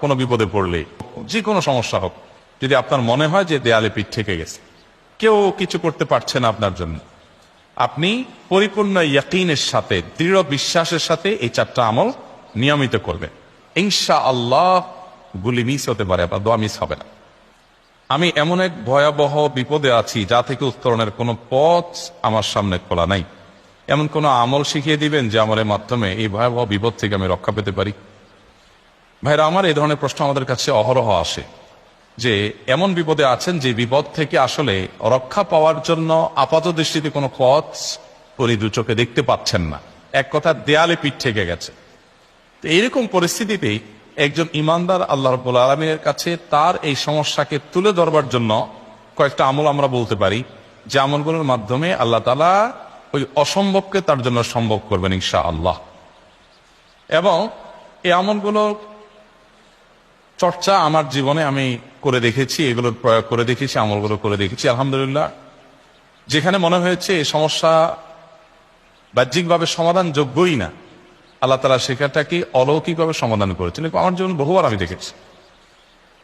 কোনো বিপদে পড়লে, যে কোনো সমস্যা হোক, যদি আপনার মনে হয় যে দেয়ালে পিঠ ঠেকে গেছে, কেউ কিছু করতে পারছে না আপনার জন্য, আপনি পরিপূর্ণ ইয়াকিনের সাথে, দৃঢ় বিশ্বাসের সাথে এই 4টা আমল নিয়মিত করবেন। ইনশাআল্লাহ গুলি মিস হতে পারে, আপনার দোয়া মিস হবে না। আমি এমন এক ভয়াবহ বিপদে আছি যা থেকে উত্তরণের কোনো পথ আমার সামনে খোলা নাই, এমন কোন আমল শিখিয়ে দিবেন যে আমলের মাধ্যমে এই ভয়াবহ বিপদ থেকে আমি রক্ষা পেতে পারি। ভাইরা আমার, এই ধরনের প্রশ্ন আমাদের কাছে অহরহ আসে যে এমন বিপদে আছেন যে বিপদ থেকে আসলে রক্ষা পাওয়ার জন্য আপাত দৃষ্টিতে কোনো পথ উনি দু চোখে দেখতে পাচ্ছেন না, এক কথা দেয়ালে পিঠ ঠেকে গেছে। তো এইরকম পরিস্থিতিতেই একজন ইমানদার আল্লাহ রাব্বুল আলামিনের কাছে তার এই সমস্যাকে তুলে ধরবার জন্য কয়েকটা আমল আমরা বলতে পারি, যে আমলগুলোর মাধ্যমে আল্লাহ তাআলা ওই অসম্ভবকে তার জন্য সম্ভব করবেন ইনশাআল্লাহ। এবং এই আমলগুলো চর্চা আমার জীবনে আমি করে দেখেছি, এগুলোর প্রয়োগ করে দেখেছি, আমলগুলো করে দেখেছি। আলহামদুলিল্লাহ, যেখানে মনে হয়েছে এই সমস্যা বাহ্যিকভাবে সমাধান যোগ্যই না, আল্লাহ তাআলা সেখানটাকে অলৌকিকভাবে সমাধান করেছেন। আমার জীবন বহুবার আমি দেখেছি।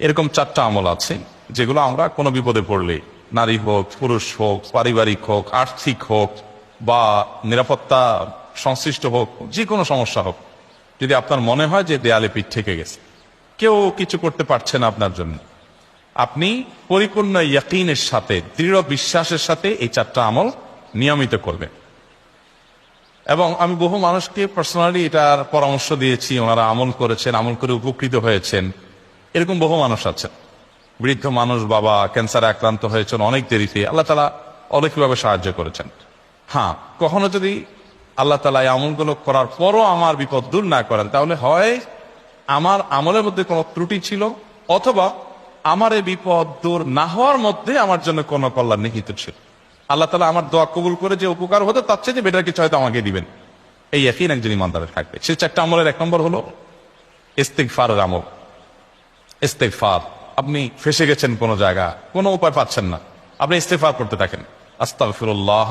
এরকম 4টা আমল আছে যেগুলো আমরা কোনো বিপদে পড়লে, নারী হোক, পুরুষ হোক, পারিবারিক হোক, আর্থিক হোক, বা নিরাপত্তা সংশ্লিষ্ট হোক, যে কোনো সমস্যা হোক, যদি আপনার মনে হয় যে দেয়ালে পিঠ ঠেকে গেছে, কেউ কিছু করতে পারছে না আপনার জন্য, আপনি পরিপূর্ণ ইয়াকিনের সাথে, দৃঢ় বিশ্বাসের সাথে এই 4টা আমল নিয়মিত করবেন। এবং আমি বহু মানুষকে পার্সোনালি এটার পরামর্শ দিয়েছি, ওনারা আমল করেছেন, আমল করে উপকৃত হয়েছেন। এরকম বহু মানুষ আছেন, বৃদ্ধ মানুষ, বাবা ক্যান্সারে আক্রান্ত হয়েছেন অনেক দেরিতে, আল্লাহ তাআলা অনেকভাবে সাহায্য করেছেন। হ্যাঁ, কখনো যদি আল্লাহ তাআলা এই আমলগুলো করার পরও আমার বিপদ দূর না করেন, তাহলে হয় আমার আমলের মধ্যে কোনো ত্রুটি ছিল, অথবা আমার এই বিপদ দূর না হওয়ার মধ্যে আমার জন্য কোনো কল্যাণ নিহিত ছিল। আল্লাহ তাআলা আমার দোয়া কবুল করে যে উপকার হতো তার চেয়ে বেটার কিছু হয়তো আমাকে দিবেন, এই ইয়াকিন একজন ইমানদারের থাকবে। সেই 4টা আমলের 1 নম্বর হলো ইস্তিগফারের আমল। ইস্তিগফার, আপনি ফেসে গেছেন কোনো জায়গা, কোনো উপায় পাচ্ছেন না, আপনি ইস্তিগফার করতে থাকেন। আস্তাগফিরুল্লাহ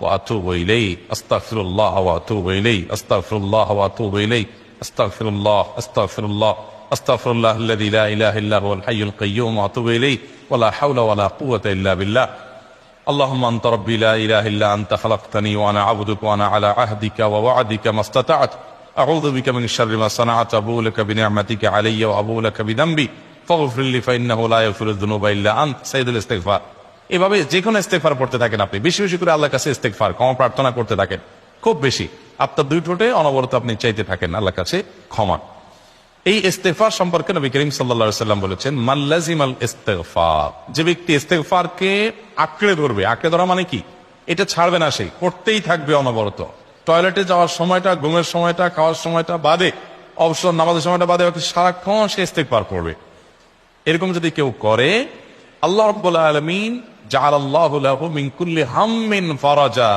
ওয়া আতুবু ইলাইহি, আস্তাগফিরুল্লাহ ওয়া আতুবু ইলাইহি, আস্তাগফিরুল্লাহ ওয়া আতুবু ইলাইহি, আস্তাগফিরুল্লাহ, আস্তাগফিরুল্লাহ, আস্তাগফিরুল্লাহ আল্লাযী লা ইলাহা ইল্লা হুয়াল হাইয়ুল কাইয়্যুম ওয়া আতুবু ইলাইহি ওয়া লা হাওলা ওয়া লা কুওয়াতা ইল্লা বিল্লাহ। اللهم انت ربي لا اله الا انت خلقتني وانا عبدك وانا على عهدك ووعدك ما استطعت اعوذ بك من شر ما صنعت ابوء لك بنعمتك علي وابوء لك بذنبي فاغفر لي فانه لا يغفر الذنوب الا انت سيد الاستغفار। এভাবে যে কোনো ইস্তেগফার পড়তে থাকেন, আপনি বেশি বেশি করে আল্লাহর কাছে ইস্তেগফার, ক্ষমা প্রার্থনা করতে থাকেন, খুব বেশি, আপনার 2 ঠোঁটে অনবরত আপনি চাইতে থাকেন আল্লাহর কাছে ক্ষমা। এই ইস্তেগফার সম্পর্কে নবী করিম সাল্লাল্লাহু আলাইহি ওয়াসাল্লাম বলেছেন, মান লাজিমাল ইস্তেগফার, যে ব্যক্তি ইস্তেগফারকে আঁকড়ে ধরবে, আঁকড়ে ধরা মানে কি, এটা ছাড়বে না, সে করতেই থাকবে অনবরত। টয়লেটে যাওয়ার সময়টা, ঘুমের সময়টা, খাওয়ার সময়টা বাদে, অবসর নামাজের সময়টা বাদে সারাক্ষণ সে ইস্তেগফার করবে। এরকম যদি কেউ করে, আল্লাহ রাব্বুল আলামিন জাআলাল্লাহু লাহু মিন কুল্লি হাম্মিন ফারাজা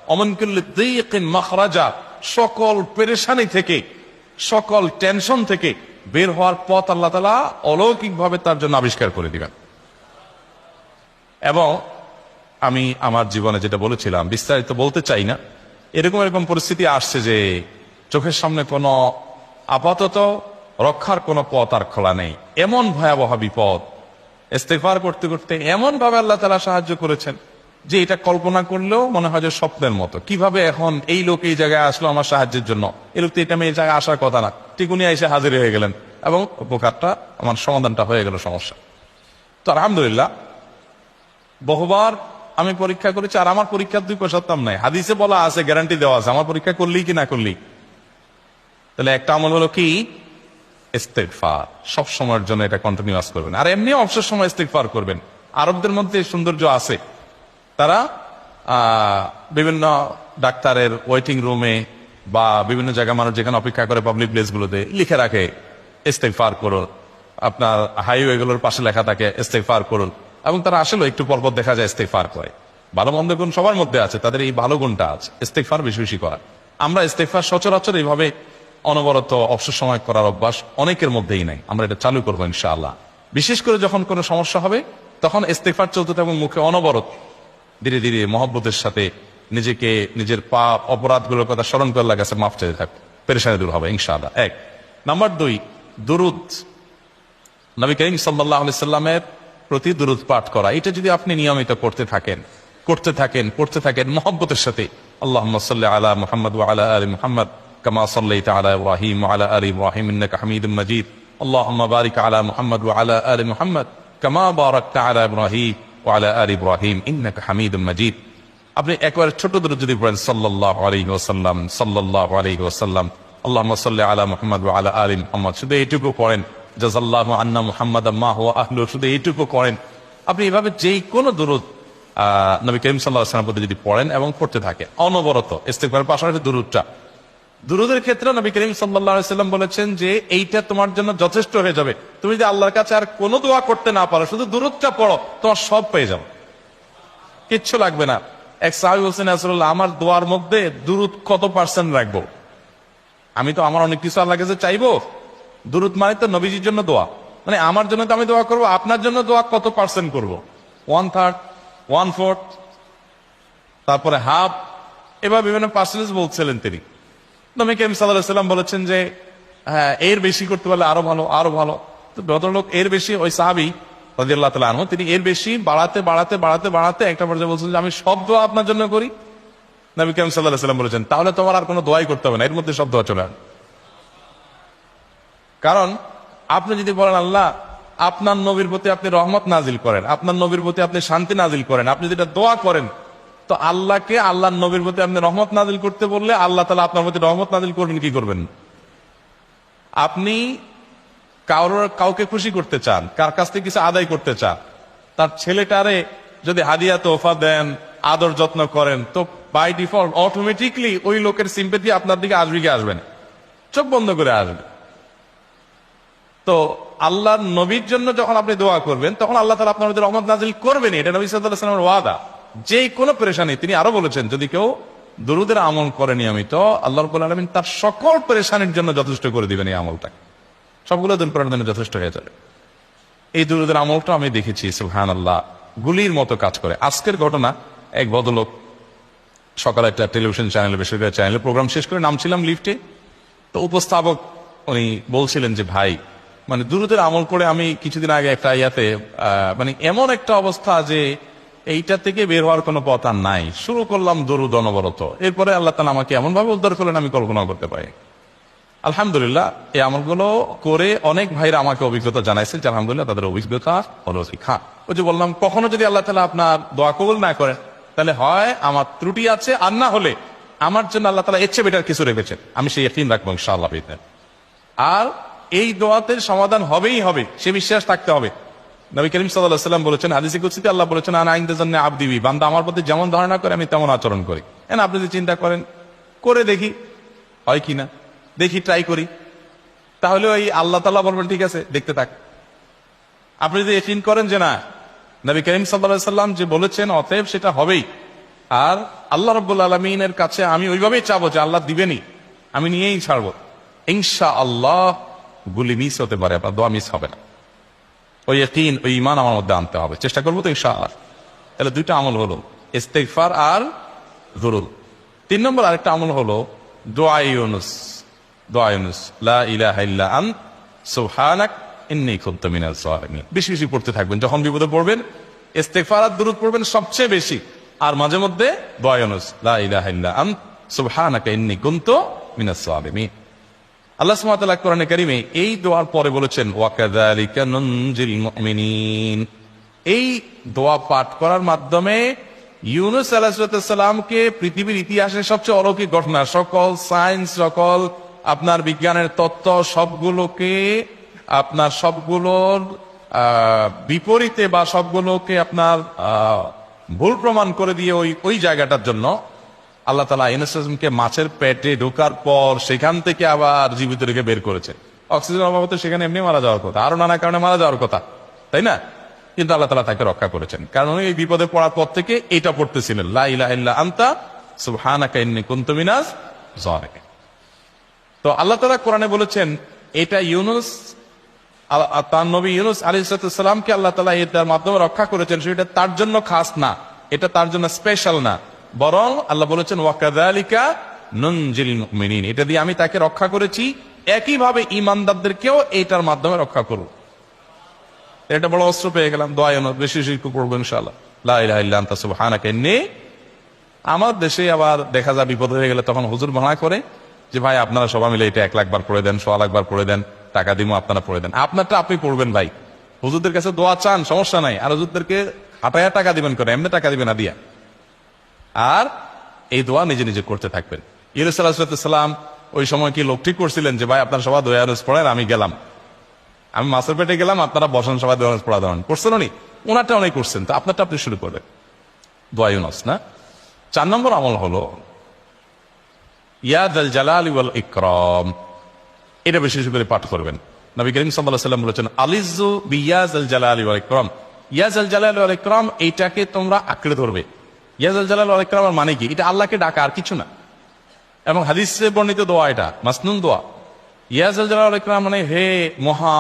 ওয়া মিন কুল্লি দীকিন মাখরাজা, সকল পেরেশানি থেকে, সকল টেনশন থেকে বের হওয়ার পথ আল্লাহ তাআলা অলৌকিকভাবে তার জন্য আবিষ্কার করে দিবেন। এবং আমি আমার জীবনে যেটা বলেছিলাম, বিস্তারিত বলতে চাই না, এরকম পরিস্থিতি আসছে যে চোখের সামনে কোনো আপাতত রক্ষার কোনো পথ আর খোলা নেই, এমন ভয়াবহ বিপদ। ইস্তেগফার করতে করতে এমন ভাবে আল্লাহ তাআলা সাহায্য করেছেন যে এটা কল্পনা করলেও মনে হয় যে স্বপ্নের মতো। কিভাবে এখন এই লোক এই জায়গায় আসলো আমার সাহায্যের জন্য, এই লোক তো এটা এই জায়গায় আসার কথা না, ঠিক উনি এসে হাজির হয়ে গেলেন এবং উপকারটা, আমার সমাধানটা হয়ে গেল সমস্যা। তো আলহামদুলিল্লাহ, বহুবার আমি পরীক্ষা করেছি, আর আমার পরীক্ষার 2 পয়সার দাম নাই, হাদিসে বলা আছে, গ্যারান্টি দেওয়া আছে, আমার পরীক্ষা করলেই কি না করলেই। তাহলে একটা আমল হলো কি, ইস্তেগফার। সব সময়ের জন্য এটা কন্টিনিউয়াস করবেন, আর এমনি অবসর সময় ইস্তেগফার করবেন। আরবদের মধ্যে সৌন্দর্য আছে, তারা বিভিন্ন ডাক্তারের ওয়েটিং রুমে বা বিভিন্ন জায়গায় মানুষ যেখানে অপেক্ষা করে পাবলিক প্লেসগুলোতে লিখে রাখে ইস্তেগফার করুন, আপনার হাইওয়ে গুলোর পাশে লেখা থাকে ইস্তেগফার করুন, এবং তারা আসলে একটু পরপর দেখা যায় ইস্তেগফার করে। ভালো মন্দ গুণ সবার মধ্যে আছে, তাদের এই ভালো গুণটা আছে, ইস্তেগফার বেশি বেশি করা। আমরা ইস্তেগফার সচরাচর এইভাবে অনবরত অবসর সময় করার অভ্যাস অনেকের মধ্যেই নাই, আমরা এটা চালু করবো ইনশাআল্লাহ। বিশেষ করে যখন কোনো সমস্যা হবে তখন ইস্তেগফার চলতে থাকবে মুখে অনবরত, ধীরে ধীরে মহব্বতের সাথে নিজেকে, নিজের পাপ অপরাধগুলোর কথা স্মরণ করে আল্লাহর কাছে মাফ চাইতে থাকবে, পেরেশানি দূর হবে ইনশাআল্লাহ। 1 নাম্বার 2, দুরুদ নবী করিম সাল্লাল্লাহু আলাইহি সাল্লামের প্রতি দুরূদ পাঠ করা, এটা যদি আপনি নিয়মিত করতে থাকেন মহব্বতের সাথে, আল্লাহুম্মা সাল্লি আলা মুহাম্মদ ওয়া আলা আলি মুহাম্মদ কামা সাল্লাইতা আলা ইব্রাহিম ওয়া আলা আলি ইব্রাহিম ইন্নাকা হামিদুম মাজিদ, আল্লাহুম্মা বারিক আলা মুহাম্মদ ওয়া আলা আলি মুহাম্মদ কামা বারাকতা আলা ইব্রাহিম ওয়া আলা আলি ইব্রাহিম ইন্নাকা হামিদুম মাজিদ। আপনি একবার ছোট দুরূদ যদি পড়েন সাল্লাল্লাহু আলাইহি ওয়াসাল্লাম, সাল্লাল্লাহু আলাইহি ওয়াসাল্লাম, আল্লাহুম্মা সাল্লি আলা মুহাম্মদ ওয়া আলা আলি মুহাম্মদ, শুধু এইটুকু পড়েন, জাযাল্লাহু আন্না মুহাম্মাদাম মা হুয়া আহলু, শুধু এইটুকু করেন। আপনি এভাবে যেই কোনো দুরূদ নবী করিম সাল্লাল্লাহু আলাইহি ওয়াসাল্লাম যদি পড়েন এবং পড়তে থাকে অনবরত, ইস্তিগফারের পাশাপাশি দুরূদের ক্ষেত্রে নবী করিম সাল্লাল্লাহু আলাইহি ওয়াসাল্লাম বলেছেন যে এইটা তোমার জন্য যথেষ্ট হয়ে যাবে। তুমি যদি আল্লাহর কাছে আর কোনো দোয়া করতে না পারো, শুধু দুরূদটা পড়ো, তোমার সব পেয়ে যাবে, কিচ্ছু লাগবে না। এক সাহাবী বলছেন, রাসূলুল্লাহ আমার দোয়ার মধ্যে দুরূদ কত পার্সেন্ট রাখবো? আমি তো আমার অনেক কিছু আল্লাহর কাছে চাইবো, দুরূদ মানে তো নবীজির জন্য দোয়া, মানে আমার জন্য তো আমি দোয়া করবো, আপনার জন্য দোয়া কত পার্সেন্ট করবো? 1/3, 1/4, তারপরে হাফ, এবার বিভিন্ন পার্সেন্টেজ বলছিলেন তিনি। নবী করিম সাল্লাল্লাহু আলাইহি ওয়াসাল্লাম বলেছেন যে হ্যাঁ, এর বেশি করতে পারলে আরো ভালো, আরো ভালো। তো ভদ্রলোক এর বেশি, ওই সাহাবী রাদিয়াল্লাহু তাআলা আনহু, তিনি এর বেশি বাড়াতে একটা পর্যায়ে বলছেন যে আমি সব দোয়া আপনার জন্য করি। নবী করিম সাল্লাল্লাহু আলাইহি ওয়াসাল্লাম বলেছেন তাহলে তোমার আর কোনো দোয়াই করতে হবে না, এর মধ্যে সব দোয়া চলে আসবে। কারণ আপনি যদি বলেন আল্লাহ আপনার নবীর প্রতি আপনি রহমত নাজিল করেন, আপনার নবীর প্রতি আপনি শান্তি নাজিল করেন, আপনি যেটা দোয়া করেন, তো আল্লাহকে আল্লাহর নবীর প্রতি আপনি রহমত নাজিল করতে বললে আল্লাহ তাআলা আপনার প্রতি রহমত নাজিল করবেন কি করবেন? আপনি কাউকে খুশি করতে চান, কার কাছ থেকে কিছু আদায় করতে চান, তার ছেলেটারে যদি হাদিয়া তোহফা দেন, আদর যত্ন করেন, তো বাই ডিফল্ট অটোমেটিকলি ওই লোকের সিম্পেথি আপনার দিকে আসবে কি আসবে না? চোখ বন্ধ করে আসবে। তো আল্লাহর নবীর জন্য যখন আপনি দোয়া করবেন, তখন আল্লাহ তাআলা আপনার মধ্যে রহমত নাজিল করবেন, এটা নবী সাল্লাল্লাহু আলাইহি ওয়াসাল্লামের ওয়াদা। যে কোনো পেরেশানি, তিনি আরো বলেছেন যদি কেউ দুরূদের আমল করে নিয়মিত, আল্লাহ রাব্বুল আলামিন তার সকল পেরেশানির জন্য যথেষ্ট করে দিবেন, এই আমলটা সবগুলো দূর করার জন্য যথেষ্ট হয়ে যাবে। এই দুরূদের আমলটা আমি দেখেছি সুবহানাল্লাহ গুলির মতো কাজ করে। আজকের ঘটনা, এক ভদ্রলোক সকালে একটা টেলিভিশন চ্যানেলে, বেসরকারি চ্যানেলে প্রোগ্রাম শেষ করে নামছিলাম লিফটে, তো উপস্থাপক উনি বলছিলেন যে ভাই, মানে দুরূদের আমল করে আমি কিছুদিন আগে একটা ইয়াতে মানে এমন একটা অবস্থা যে এইটা থেকে বের হওয়ার কোনো পথ আর নাই, শুরু করলাম দরুদ অনবরত, এরপরে আল্লাহ তাআলা আমাকে এমন ভাবে উদ্ধার করলেন আমি কল্পনা করতে পারি। আলহামদুলিল্লাহ এই আমলগুলো করে অনেক ভাইরা আমাকে অভিজ্ঞতা জানাইছে যে আলহামদুলিল্লাহ তাদের অভিজ্ঞতা হলো শিক্ষা। ওই যে বললাম, কখনো যদি আল্লাহ তাআলা আপনার দোয়া কবুল না করেন, তাহলে হয় আমার ত্রুটি আছে, আর না হলে আমার জন্য আল্লাহ তাআলা এর চেয়ে বেটার কিছু রেখেছেন, আমি সেই ইয়াকিন রাখবো ইনশাআল্লাহ। আর এই দোয়াতে সমাধান হবেই হবে, সে বিশ্বাস থাকতে হবে। নবী করিম সাল্লাল্লাহু আলাইহি ওয়াসাল্লাম বলেছেন, হাদিসে কুদসিতে আল্লাহ বলেছেন আনা ইনদা যান্নি আবদি বি, বান্দা আমার প্রতি যেমন ধারণা করে আমি তেমন আচরণ করি। এখন আপনি যদি চিন্তা করেন, করে দেখি হয় কিনা, দেখি ট্রাই করি, তাহলে ওই আল্লাহ তাআলা বলবেন ঠিক আছে দেখতে থাক। আপনি যদি ইয়াকিন করেন যে না নবী করিম সাল্লাল্লাহু আলাইহি ওয়াসাল্লাম যে বলেছেন অতএব সেটা হবেই, আর আল্লাহ রাব্বুল আলামিনের কাছে আমি ওইভাবেই চাবো যে আল্লাহ দিবেনই, আমি নিয়েই ছাড়বো, ইনশাআল্লাহ গুলি মিস হতে পারে, আপনার দোয়া মিস হবে না। ওই ইয়াকিন, ওই ঈমান আমার মধ্যে আনতে হবে, চেষ্টা করবো তো ইনশাআল্লাহ। তাহলে দুইটা আমল হলো ইস্তিগফার আর দুরূদ। 3 নম্বর আরেকটা আমল হলো দোয়া ইউনুস। দোয়া ইউনুস, লা ইলাহা ইল্লা আন্ত সুবহানাক ইন্নী কুনতু মিনাজ জালিমিন। বেশি বেশি পড়তে থাকবেন, যখন বিপদে পড়বেন ইস্তিগফার আর দুরূদ পড়বেন সবচেয়ে বেশি, আর মাঝে মধ্যে দোয়া ইউনুস, লা ইলাহা ইল্লা আন্ত সুবহানাকা ইন্নী কুনতু মিনাজ জালিমিন। আল্লাহ সুবহানাহু ওয়া তাআলা কোরআনে কারীমে এই দোয়ার পরে বলেছেন ওয়া কাযালিকা নুনজিল মুমিনিন। এই দোয়া পাঠ করার মাধ্যমে ইউনুস আলাইহিস সালামকে পৃথিবীর ইতিহাসের সবচেয়ে অলৌকিক ঘটনা, সকল সায়েন্স, সকল আপনার বিজ্ঞানের তত্ত্ব, সবগুলোকে আপনার সবগুলোর বিপরীতে বা সবগুলোকে আপনার ভুল প্রমাণ করে দিয়ে ওই জায়গাটার জন্য আল্লাহ তাআলা ইউনুসকে মাছের পেটে ঢোকার পর সেখান থেকে আবার জীবিত রেখে বের করেছে। অক্সিজেন অভাবে সেখানে এমনি মারা যাওয়ার কথা, আরো নানা কারণে মারা যাওয়ার কথা, তাই না? কিন্তু আল্লাহ তাআলা তাকে রক্ষা করেছেন, কারণ এই বিপদে পড়ার পর থেকে এটা পড়তেছিলেন, লা ইলাহা ইল্লা আনতা সুবহানাকা ইন্নী কুনতু মিনাজ জালিমিন। তো আল্লাহ তাআলা কোরআনে বলেছেন এটা ইউনুস, তার নবী ইউনুস আলাইহিস সালামকে আল্লাহ তাআলা এটার মাধ্যমে রক্ষা করেছেন, সেটা তার জন্য খাস না, এটা তার জন্য স্পেশাল না, বরং আল্লাহ বলেছেন ওয়া কাযালিকা নুনজিল মুমিনিন, এটা দিয়ে আমি তাকে রক্ষা করেছি, একইভাবে ঈমানদারদেরকেও এটার মাধ্যমে রক্ষা করব। এটা বড় অস্ত্র পেয়ে গেলাম। দোয়া ইউনুস বেশি বেশি পড়বো ইনশাআল্লাহ, লা ইলাহা ইল্লা আনতা সুবহানাকা ইন্নী। আমার দেশে আবার দেখা যায় বিপদ হয়ে গেলে তখন হুজুর ভাড়া করে যে ভাই আপনারা সবাই মিলে এটা 1 লাখ বার পড়ে দেন, 100 লাখ বার পড়ে দেন, টাকা দিমো আপনারা পড়ে দেন। আপনারটা আপনি পড়বেন ভাই, হুজুরদের কাছে দোয়া চান সমস্যা নাই, আর হুজুরদেরকে হাঁটায়া টাকা দিবেন করে, এমনি টাকা দিবেন না দিয়া। আর এই দোয়া নিজে নিজে করতে থাকবেন। ইউনূস আলাইহিস সালাম ওই সময় কি লোক ঠিক করছিলেন যে ভাই আপনারা সবাই দোয়া ইউনূস পড়েন, আমি গেলাম, আমি মাছের পেটে গেলাম, আপনারা বসেন সবাই দোয়া ইউনূস পড়া দেন? করছেন উনি? ওনারটা অনেক করছেন, তো আপনারটা আপনি শুরু করবেন দোয়া ইউনূস না। 4 নম্বর আমল হলো ইয়া যাল জালালি ওয়াল ইকরাম, এটা বেশি বেশি করে পাঠ করবেন। নবী করিম সাল্লাল্লাহু আলাইহি ওয়াসাল্লাম বলেছেন আলিজু বিয়া যাল জালালি ওয়াল ইকরাম, ইয়া যাল জালালি ওয়াল ইকরাম, এইটাকে তোমরা আঁকড়ে ধরবে। ইয়া যাল জালালি ওয়াল ইকরাম মানে কি? এটা আল্লাহকে ডাকা, আর কিছু না। এবং হাদিসে বর্ণিত দোয়া, এটা মাসনুন দোয়া। ইয়া যাল জালালি ওয়াল ইকরাম মানে হে মহা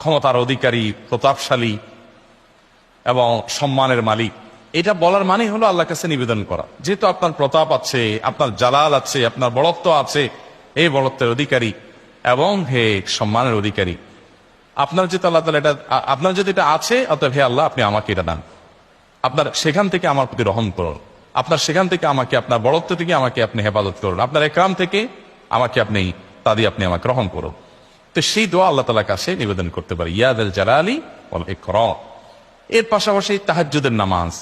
ক্ষমতার অধিকারী, প্রতাপশালী এবং সম্মানের মালিক। এটা বলার মানে হলো আল্লাহর কাছে নিবেদন করা, যেহেতু আপনার প্রতাপ আছে, আপনার জালাল আছে, আপনার বড়ত্ব আছে, এই বড়ত্বের অধিকারী এবং হে সম্মানের অধিকারী, আপনার যেহেতু আল্লাহ তাআলা এটা, আপনার যদি এটা আছে, অতএব হে আল্লাহ আপনি আমাকে এটা দান, আপনার সেখান থেকে আমার প্রতি রহম করুন, আপনার সেখান থেকে আমাকে, আপনার বড়ত্ব থেকে আমাকে আপনি হেফাজত করুন, আপনার একরাম থেকে আমাকে আপনি, তা দিয়ে আপনি আমাকে রহম করুন। তো সেই দোয়া আল্লাহ তাআলার কাছে নিবেদন করতে পারি, ইয়া যাল জালালি ওয়াল ইকরাম। এর পাশাপাশি তাহাজ্জুদের নামাজ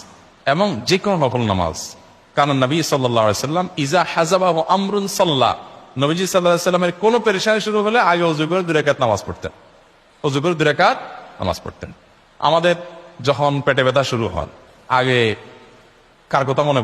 এবং যে কোনো নফল নামাজ। কারণ নবী সাল্লাল্লাহু আলাইহি সাল্লাম ইজা হাযাবাহু আমরুন সাল্লা, নবীজি সাল্লাল্লাহু আলাইহি সাল্লামের কোন পেরেশানি শুরু হলে আগে ওযু করে 2 রাকাত নামাজ পড়তেন, ওযু করে 2 রাকাত নামাজ পড়তেন। আমাদের যখন পেটে ব্যথা শুরু হয়, আগে কার কথা মনে